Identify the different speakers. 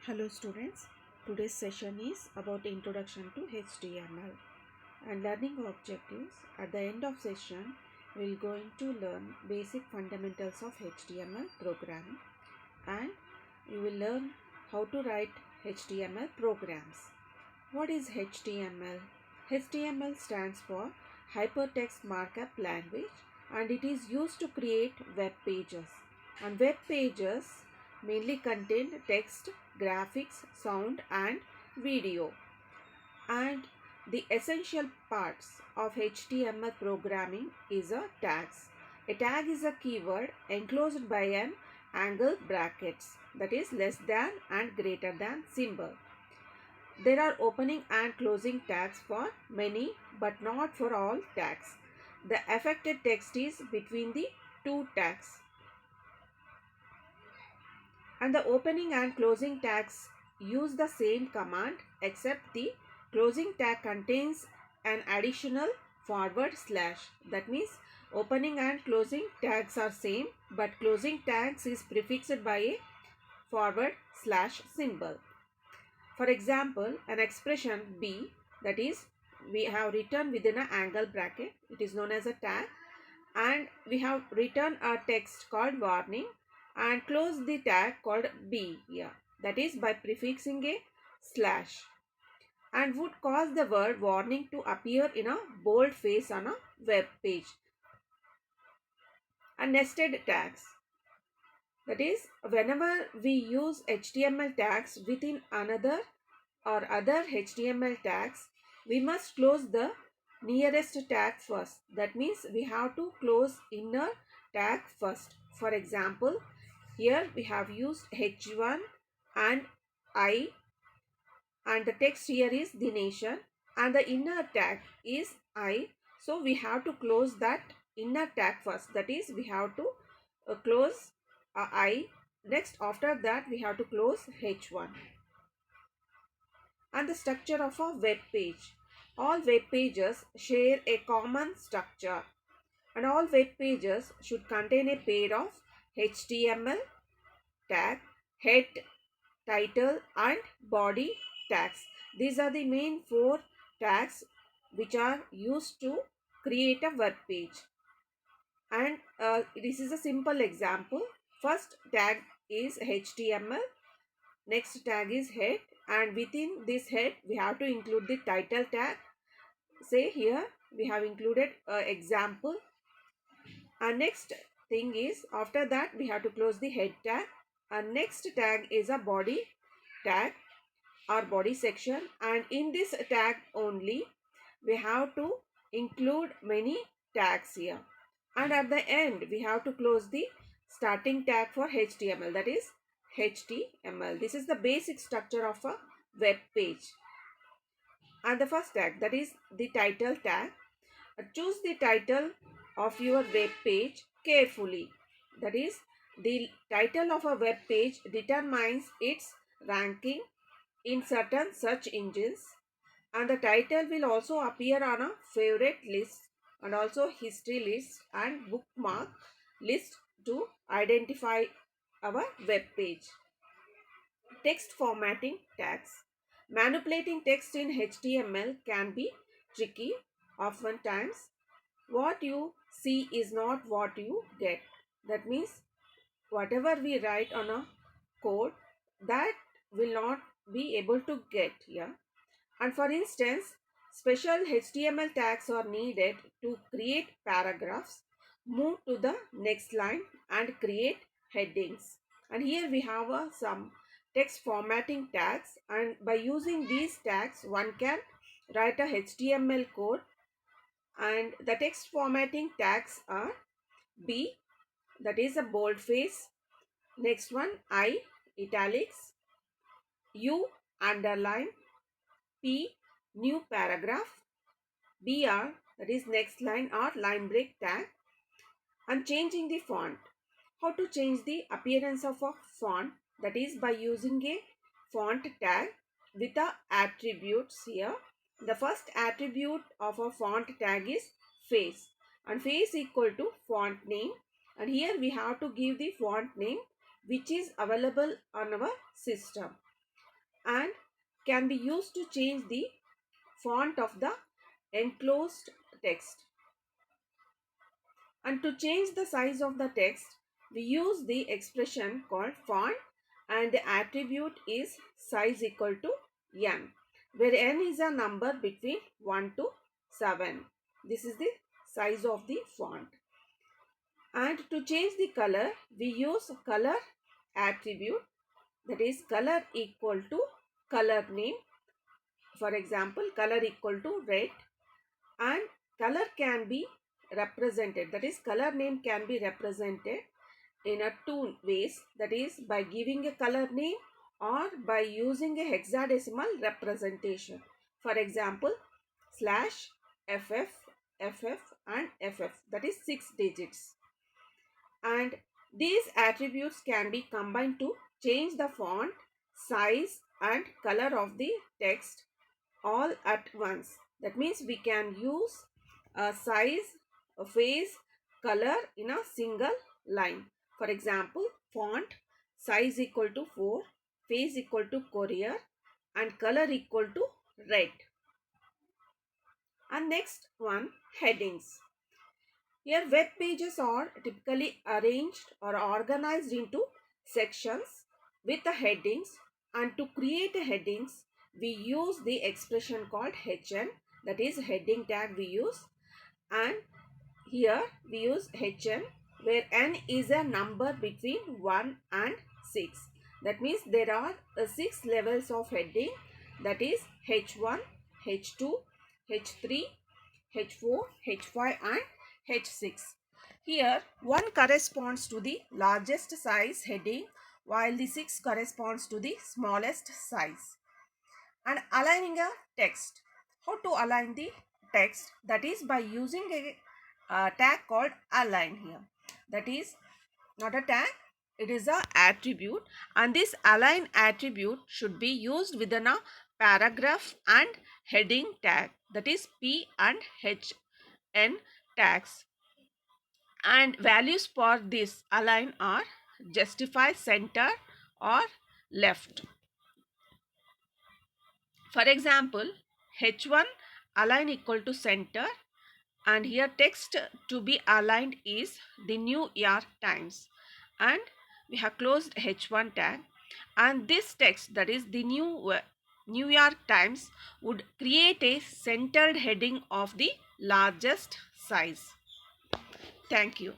Speaker 1: Hello students, today's session is about introduction to HTML and learning objectives. At the end of session, we are going to learn basic fundamentals of HTML programming and you will learn how to write HTML programs. What is HTML? HTML stands for Hypertext Markup Language and it is used to create web pages. And web pages mainly contain text, graphics, sound and video. And the essential parts of HTML programming is a tags. A tag is a keyword enclosed by an angle brackets, that is less than and greater than symbol. There are opening and closing tags for many but not for all tags. The affected text is between the two tags. And the opening and closing tags use the same command except the closing tag contains an additional forward slash. That means opening and closing tags are same but closing tags is prefixed by a forward slash symbol. For example, an expression B, that is we have written within an angle bracket, it is known as a tag, and we have written a text called warning and close the tag called B here, that is by prefixing a slash, and would cause the word warning to appear in a bold face on a web page. And nested tags, that is whenever we use HTML tags within another or other HTML tags, we must close the nearest tag first. That means we have to close inner tag first. For example, here we have used H1 and I, and the text here is the nation and the inner tag is I. So we have to close that inner tag first. That is we have to close I. Next after that we have to close H1. And the structure of a web page. All web pages share a common structure and all web pages should contain a pair of HTML tag, head, title and body tags. These are the main four tags which are used to create a web page. And this is a simple example. First tag is HTML, next tag is head, and within this head we have to include the title tag. Say here we have included example, and next thing is after that we have to close the head tag, and next tag is a body tag or body section, and in this tag only we have to include many tags here, and at the end we have to close the starting tag for HTML, that is HTML. This is the basic structure of a web page. And the first tag, that is the title tag. Choose the title of your web page carefully. That is, the title of a web page determines its ranking in certain search engines, and the title will also appear on a favorite list and also history list and bookmark list to identify our web page. Text formatting tags. Manipulating text in HTML can be tricky. Oftentimes, what you see is not what you get. That means, whatever we write on a code, that will not be able to get here. And for instance, special HTML tags are needed to create paragraphs, move to the next line and create headings. And here we have some text formatting tags, and by using these tags one can write a HTML code, and the text formatting tags are B, that is a boldface, next one I, italics, U, underline, P, new paragraph, BR, that is next line or line break tag, and changing the font. How to change the appearance of a font? That is by using a font tag with the attributes here. The first attribute of a font tag is face, and face equal to font name, and here we have to give the font name which is available on our system. and can be used to change the font of the enclosed text. And to change the size of the text, we use the expression called font, and the attribute is size equal to n, where n is a number between 1 to 7. This is the size of the font. And to change the color, we use color attribute, that is color equal to color name. For example, color equal to red, and color can be represented, that is color name can be represented in a two ways, that is by giving a color name or by using a hexadecimal representation. For example, slash ff, ff and ff, that is 6 digits. And these attributes can be combined to change the font, size and color of the text all at once. That means we can use a size, a face, color in a single line. For example, font size equal to 4, face equal to courier and color equal to red. And next one, headings. Here web pages are typically arranged or organized into sections with the headings, and to create headings we use the expression called HN, that is heading tag we use. And here we use HN where n is a number between 1 and 6. That means there are 6 levels of heading, that is H1, H2, H3, H4, H5 and H6. Here 1 corresponds to the largest size heading while the 6 corresponds to the smallest size. And aligning a text. How to align the text? That is by using a tag called align here. That is not a tag, it is a attribute, and this align attribute should be used within a paragraph and heading tag, that is P and H N tags. And values for this align are justify, center or left. For example, H1 align equal to center, and here text to be aligned is the New York Times, and we have closed H1 tag, and this text, that is the New York Times, would create a centered heading of the largest size. Thank you.